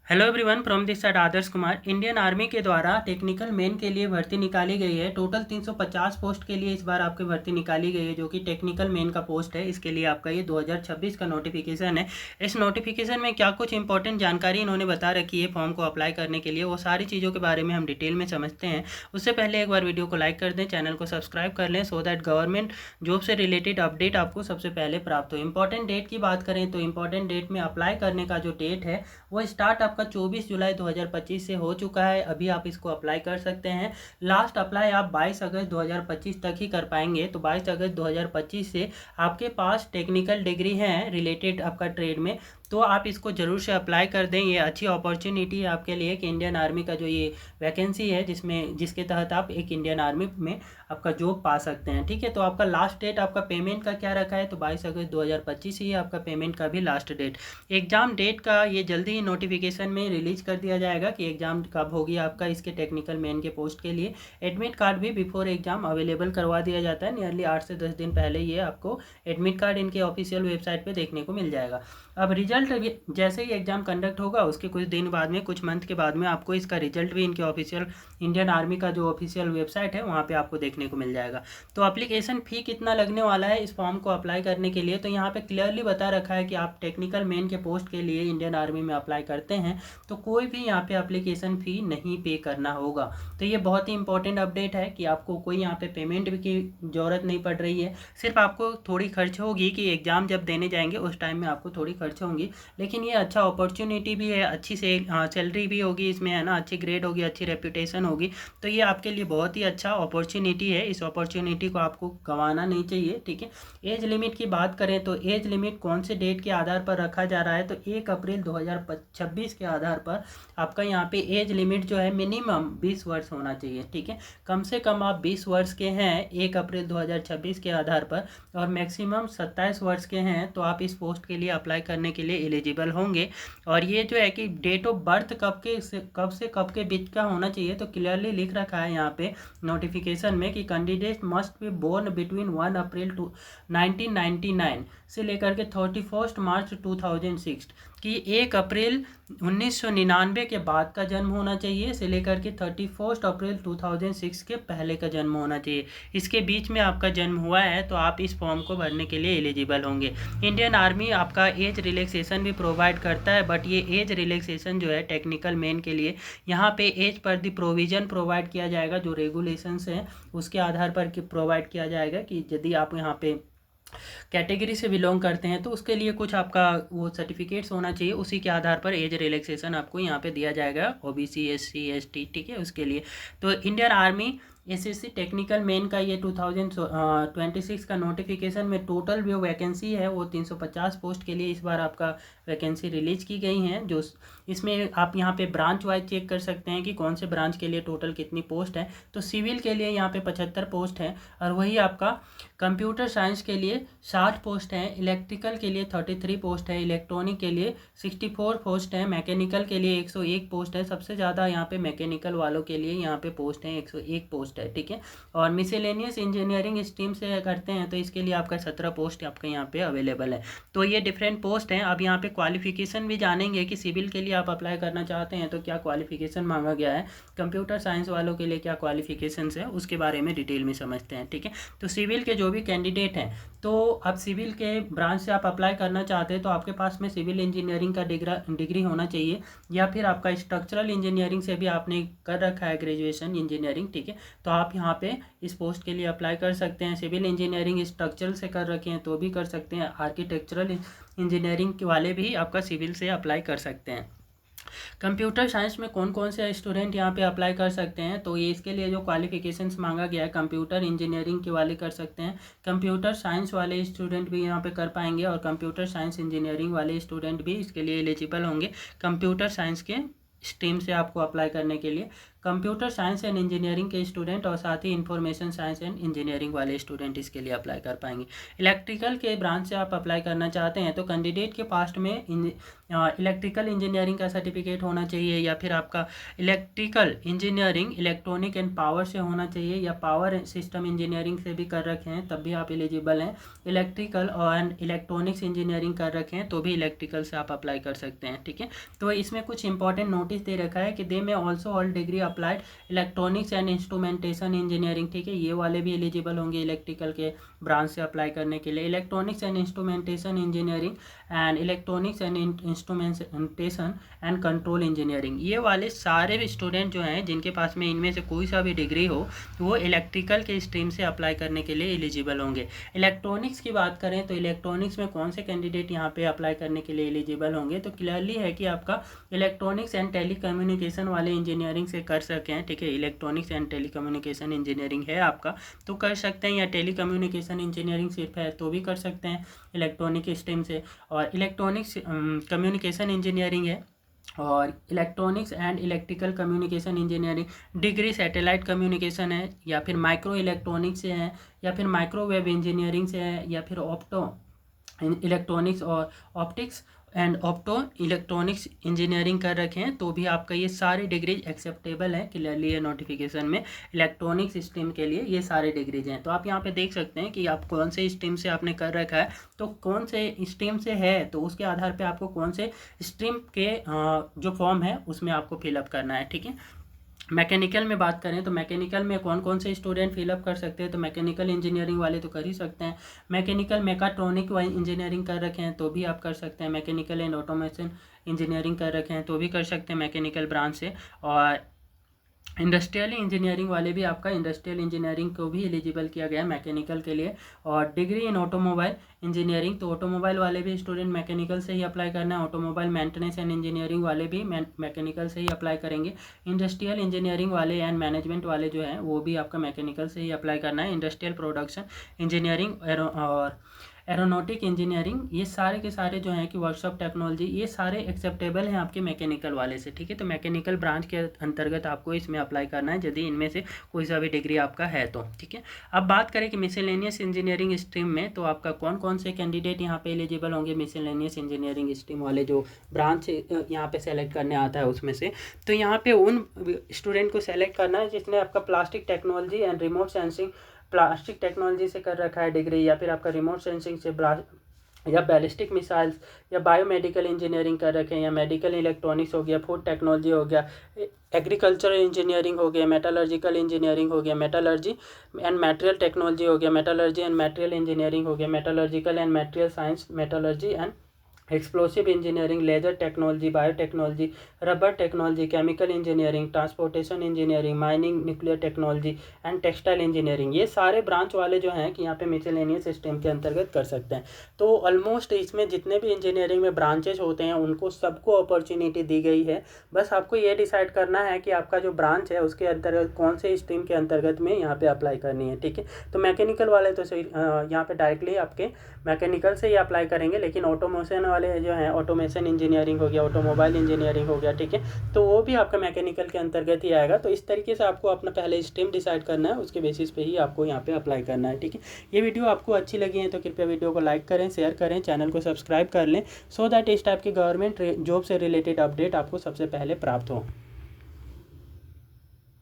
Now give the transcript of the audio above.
Hello everyone, from this side Adarsh Kumar. Indian army के द्वारा technical main के लिए भर्ती निकाली गई है। टोटल 350 पोस्ट के लिए इस बार आपकी भर्ती निकाली गई है, जो कि टेक्निकल मेन का पोस्ट है। इसके लिए आपका ये 2026 का नोटिफिकेशन है। इस नोटिफिकेशन में क्या कुछ इंपॉर्टेंट जानकारी इन्होंने बता रखी है फॉर्म को अप्लाई करने के लिए, वो सारी चीज़ों के बारे में हम डिटेल में समझते हैं। उससे पहले एक बार वीडियो को लाइक कर दें, चैनल को सब्सक्राइब कर लें, सो दैट गवर्नमेंट जॉब से रिलेटेड अपडेट आपको सबसे पहले प्राप्त हो। इंपॉर्टेंट डेट की बात करें तो इंपॉर्टेंट डेट में अप्लाई करने का जो डेट है वो स्टार्ट आपका 24 जुलाई 2025 से हो चुका है। अभी आप इसको अप्लाई कर सकते हैं। लास्ट अप्लाई आप 22 अगस्त 2025 तक ही कर पाएंगे। तो 22 अगस्त 2025 से आपके पास टेक्निकल डिग्री है रिलेटेड आपका ट्रेड में, तो आप इसको ज़रूर से अप्लाई कर दें। ये अच्छी अपॉर्चुनिटी है आपके लिए कि इंडियन आर्मी का जो ये वैकेंसी है जिसके तहत आप एक इंडियन आर्मी में आपका जॉब पा सकते हैं। ठीक है, तो आपका लास्ट डेट आपका पेमेंट का क्या रखा है, तो 22 अगस्त 2025 ही आपका पेमेंट का भी लास्ट डेट। एग्ज़ाम डेट का ये जल्दी ही नोटिफिकेशन में रिलीज कर दिया जाएगा कि एग्ज़ाम कब होगी आपका इसके टेक्निकल मेन के पोस्ट के लिए। एडमिट कार्ड भी बिफोर एग्ज़ाम अवेलेबल करवा दिया जाता है। नियरली 8 से 10 दिन पहले ये आपको एडमिट कार्ड इनके ऑफिशियल वेबसाइट पे देखने को मिल जाएगा। अब रिजल्ट जैसे ही एग्ज़ाम कंडक्ट होगा उसके कुछ दिन बाद में, कुछ मंथ के बाद में आपको इसका रिजल्ट भी इनके ऑफिशियल इंडियन आर्मी का जो ऑफिशियल वेबसाइट है वहाँ पे आपको देखने को मिल जाएगा। तो एप्लीकेशन फ़ी कितना लगने वाला है इस फॉर्म को अप्लाई करने के लिए, तो यहाँ पे क्लियरली बता रखा है कि आप टेक्निकल मेन के पोस्ट के लिए इंडियन आर्मी में अप्लाई करते हैं तो कोई भी यहाँ पे एप्लीकेशन फ़ी नहीं पे करना होगा। तो ये बहुत ही इंपॉर्टेंट अपडेट है कि आपको कोई यहाँ पे पेमेंट की ज़रूरत नहीं पड़ रही है। सिर्फ आपको थोड़ी खर्च होगी कि एग्ज़ाम जब देने जाएंगे उस टाइम में आपको थोड़ी खर्च होंगी, लेकिन ये अच्छा अपॉर्चुनिटी भी है, अच्छी से सैलरी भी होगी इसमें, है ना, अच्छी ग्रेड होगी, अच्छी रेपुटेशन होगी। तो ये आपके लिए बहुत ही अच्छा अपॉर्चुनिटी है। इस अपॉर्चुनिटी को आपको गंवाना नहीं चाहिए। ठीक है, एज लिमिट की बात करें तो एज लिमिट कौन से डेट के आधार पर रखा जा रहा है, तो 1 अप्रैल 2026 के आधार पर आपका यहाँ पे एज लिमिट जो है मिनिमम 20 वर्ष होना चाहिए। ठीक है, कम से कम आप 20 वर्ष के हैं 1 अप्रैल 2026 के आधार पर, और मैक्सिमम 27 वर्ष के हैं तो आप इस पोस्ट के लिए अप्लाई करने के लिए एलिजिबल होंगे। और ये जो है कि डेट ऑफ बर्थ कब से कब के बीच का होना चाहिए, तो क्लियरली लिख रखा है यहाँ पे नोटिफिकेशन में कि candidate must be born between 1 April 1999 से लेकर के 31 मार्च 2006 कि 1 अप्रैल 1999 के बाद का जन्म होना चाहिए से लेकर के 31 अप्रैल 2006 के पहले का जन्म होना चाहिए। इसके बीच में आपका जन्म हुआ है तो आप इस फॉर्म को भरने के लिए एलिजिबल होंगे। इंडियन आर्मी आपका एज रिलैक्सेशन भी प्रोवाइड करता है, बट ये एज रिलैक्सेशन जो है टेक्निकल मेन के लिए यहाँ पे एज पर दी प्रोविज़न प्रोवाइड किया जाएगा। जो रेगुलेशंस हैं उसके आधार पर प्रोवाइड किया जाएगा कि यदि आप यहाँ पे कैटेगरी से बिलोंग करते हैं तो उसके लिए कुछ आपका वो सर्टिफिकेट्स होना चाहिए, उसी के आधार पर एज रिलैक्सेशन आपको यहाँ पे दिया जाएगा। ओबीसी, एससी, एसटी, ठीक है, उसके लिए। तो Indian army SSC technical main का ये 2026 का नोटिफिकेशन में टोटल जो वैकेंसी है वो 350 पोस्ट के लिए इस बार आपका वैकेंसी रिलीज की गई हैं। जो इसमें आप यहाँ पे ब्रांच वाइज चेक कर सकते हैं कि कौन से ब्रांच के लिए टोटल कितनी पोस्ट है। तो सिविल के लिए यहाँ पे 75 पोस्ट है, और वही आपका कंप्यूटर साइंस के लिए 60 पोस्ट हैं, इलेक्ट्रिकल के लिए 33 पोस्ट है, इलेक्ट्रॉनिक के लिए 64 पोस्ट है, मैकेनिकल के लिए 101 पोस्ट है। सबसे ज़्यादा यहाँ पे मैकेनिकल वालों के लिए यहाँ पे पोस्ट हैं, 101 पोस्ट है। ठीक है, और मिसेलेनियस इंजीनियरिंग स्ट्रीम से करते हैं तो इसके लिए आपका 17 पोस्ट आपका यहाँ पे अवेलेबल है। तो ये डिफरेंट पोस्ट हैं। अब यहाँ पे क्वालिफिकेशन भी जानेंगे कि सिविल के लिए आप अप्लाई करना चाहते हैं तो क्या क्वालिफिकेशन मांगा गया है, कंप्यूटर साइंस वालों के लिए क्या क्वालिफिकेशन है, उसके बारे में डिटेल में समझते हैं। ठीक है, तो सिविल के जो भी कैंडिडेट हैं, तो अब सिविल के ब्रांच से आप अप्लाई करना चाहते हैं तो आपके पास में सिविल इंजीनियरिंग का डिग्री होना चाहिए, या फिर आपका स्ट्रक्चरल इंजीनियरिंग से भी आपने कर रखा है ग्रेजुएशन इंजीनियरिंग। ठीक है, तो आप यहाँ पे इस पोस्ट के लिए अप्लाई कर सकते हैं। सिविल इंजीनियरिंग स्ट्रक्चरल से कर रखे हैं तो भी कर सकते हैं। आर्किटेक्चरल इंजीनियरिंग वाले भी आपका सिविल से अप्लाई कर सकते हैं। कंप्यूटर साइंस में कौन कौन से स्टूडेंट यहाँ पे अप्लाई कर सकते हैं, तो ये इसके लिए जो क्वालिफिकेशंस मांगा गया है, कंप्यूटर इंजीनियरिंग के वाले कर सकते हैं, कंप्यूटर साइंस वाले स्टूडेंट भी यहाँ पे कर पाएंगे, और कंप्यूटर साइंस इंजीनियरिंग वाले स्टूडेंट भी इसके लिए एलिजिबल होंगे कंप्यूटर साइंस के स्ट्रीम से आपको अप्लाई करने के लिए। कंप्यूटर साइंस एंड इंजीनियरिंग के स्टूडेंट और साथ ही इंफॉर्मेशन साइंस एंड इंजीनियरिंग वाले स्टूडेंट इसके लिए अप्लाई कर पाएंगे। इलेक्ट्रिकल के ब्रांच से आप अप्लाई करना चाहते हैं तो कैंडिडेट के पास्ट में इलेक्ट्रिकल इंजीनियरिंग का सर्टिफिकेट होना चाहिए, या फिर आपका electrical engineering electronic and power से होना चाहिए, या पावर सिस्टम इंजीनियरिंग से भी कर रखे हैं तब भी आप एलिजिबल हैं। इलेक्ट्रिकल और इलेक्ट्रॉनिक्स इंजीनियरिंग कर रखे हैं तो भी इलेक्ट्रिकल से आप अप्लाई कर सकते हैं, ठीक है। तो इसमें कुछ इंपॉर्टेंट नोटिस दे रखा है कि दे में also all degree applied electronics and instrumentation engineering, ठीक है, ये वाले भी एलिजिबल होंगे इलेक्ट्रिकल के ब्रांच से अप्लाई करने के लिए। Electronics and instrumentation engineering and electronics and instrumentation and control engineering, ये वाले सारे स्टूडेंट जो हैं जिनके पास में इनमें से कोई सा भी डिग्री हो वो इलेक्ट्रिकल के स्ट्रीम से अप्लाई करने के लिए एलिजिबल होंगे। इलेक्ट्रॉनिक्स की बात करें तो इलेक्ट्रॉनिक्स में कौन से कैंडिडेट यहाँ पे अप्लाई करने के लिए एलिजिबल होंगे, तो क्लियरली है कि आपका इलेक्ट्रॉनिक्स एंड टेलीकम्युनिकेशन वाले इंजीनियरिंग से कर सकें, ठीक है। इलेक्ट्रॉनिक्स एंड टेलीकम्युनिकेशन इंजीनियरिंग है आपका तो कर सकते हैं, या टेलीकम्युनिकेशन इंजीनियरिंग सिर्फ है तो भी कर सकते हैं इलेक्ट्रॉनिक स्ट्रीम से। और इलेक्ट्रॉनिक्स कम्युनिकेशन इंजीनियरिंग है, और electronics and electrical communication engineering degree satellite communication है, या फिर माइक्रो इलेक्ट्रॉनिक्स से है, या फिर माइक्रोवेव इंजीनियरिंग से है, या फिर ऑप्टो इलेक्ट्रॉनिक्स और optics and opto electronics engineering कर रखे हैं तो भी आपका ये सारी डिग्रीज एक्सेप्टेबल है। क्लियरली ये नोटिफिकेशन में इलेक्ट्रॉनिक्स स्ट्रीम के लिए ये सारे डिग्रीज हैं। तो आप यहाँ पे देख सकते हैं कि आप कौन से स्ट्रीम से आपने कर रखा है, तो कौन से स्ट्रीम से है तो उसके आधार पे आपको कौन से स्ट्रीम के जो फॉर्म है उसमें आपको फिलअप करना है, ठीक है। मैकेनिकल में बात करें तो मैकेनिकल में कौन कौन से स्टूडेंट फिलअप कर सकते हैं, तो मैकेनिकल इंजीनियरिंग वाले तो कर ही सकते हैं। मैकेनिकल मेकाट्रॉनिक इंजीनियरिंग कर रखे हैं तो भी आप कर सकते हैं। मैकेनिकल एंड ऑटोमेशन इंजीनियरिंग कर रखे हैं तो भी कर सकते हैं मैकेनिकल ब्रांच से। और इंडस्ट्रियल इंजीनियरिंग वाले भी आपका इंडस्ट्रियल इंजीनियरिंग को भी एलिजिबल किया गया है मैकेनिकल के लिए। और डिग्री इन ऑटोमोबाइल इंजीनियरिंग, तो ऑटोमोबाइल वाले भी स्टूडेंट मैकेनिकल से ही अप्लाई करना है। ऑटोमोबाइल मेंटेनेंस एंड इंजीनियरिंग वाले भी मैकेनिकल से ही अप्लाई करेंगे। इंडस्ट्रियल इंजीनियरिंग वाले एंड मैनेजमेंट वाले जो हैं वो भी आपका मैकेनिकल से ही अप्लाई करना है। इंडस्ट्रियल प्रोडक्शन इंजीनियरिंग और एरोनॉटिक इंजीनियरिंग, ये सारे के सारे जो हैं कि वर्कशॉप टेक्नोलॉजी, ये सारे एक्सेप्टेबल हैं आपके मैकेनिकल वाले से, ठीक है। तो मैकेनिकल ब्रांच के अंतर्गत आपको इसमें अप्लाई करना है यदि इनमें से कोई सा भी डिग्री आपका है तो, ठीक है। अब बात करें कि मिसलेनियस इंजीनियरिंग स्ट्रीम में तो आपका कौन कौन से कैंडिडेट यहाँ पे एलिजिबल होंगे मिसलेनियस इंजीनियरिंग स्ट्रीम वाले जो ब्रांच यहाँ पे सेलेक्ट करने आता है उसमें से। तो यहाँ पे उन स्टूडेंट को सेलेक्ट करना है जिसने आपका plastic technology and remote sensing, plastic technology से कर रखा है डिग्री, या फिर आपका रिमोट सेंसिंग से या बैलिस्टिक मिसाइल्स या बायोमेडिकल इंजीनियरिंग कर रखे हैं, या मेडिकल इलेक्ट्रॉनिक्स हो गया, फूड टेक्नोलॉजी हो गया, एग्रीकल्चरल इंजीनियरिंग हो गया, मेटलर्जिकल इंजीनियरिंग हो गया, मेटलर्जी एंड मटेरियल टेक्नोलॉजी हो गया, मेटलर्जी एंड मटेरियल इंजीनियरिंग हो गया, metallurgical and material science, metallurgy and explosive engineering, laser technology, biotechnology, rubber technology, chemical engineering, transportation engineering, mining, nuclear technology and textile engineering, ये सारे branch वाले जो हैं कि यहाँ पे मिसलेनियस स्ट्रीम के अंतर्गत कर सकते हैं। तो ऑलमोस्ट इसमें जितने भी इंजीनियरिंग में ब्रांचेज होते हैं उनको सबको अपॉर्चुनिटी दी गई है। बस आपको ये डिसाइड करना है कि आपका जो ब्रांच है उसके अंतर्गत कौन से स्ट्रीम के अंतर्गत में यहाँ पे अप्लाई करनी है, ठीक है। तो मैकेनिकल वाले तो यहाँ पे डायरेक्टली आपके मैकेनिकल से ही अप्लाई करेंगे, लेकिन ऑटोमेशन वाले जो हैं ऑटोमेशन इंजीनियरिंग हो गया, ऑटोमोबाइल इंजीनियरिंग हो गया, ठीक है, तो वो भी आपका मैकेनिकल के अंतर्गत ही आएगा। तो इस तरीके से आपको अपना पहले स्ट्रीम डिसाइड करना है, उसके बेसिस पे ही आपको यहाँ पे अप्लाई करना है, ठीक है। ये वीडियो आपको अच्छी लगी है तो कृपया वीडियो को लाइक करें, शेयर करें, चैनल को सब्सक्राइब कर लें सो दैट इस टाइप की गवर्नमेंट जॉब से रिलेटेड अपडेट आपको सबसे पहले प्राप्त हो।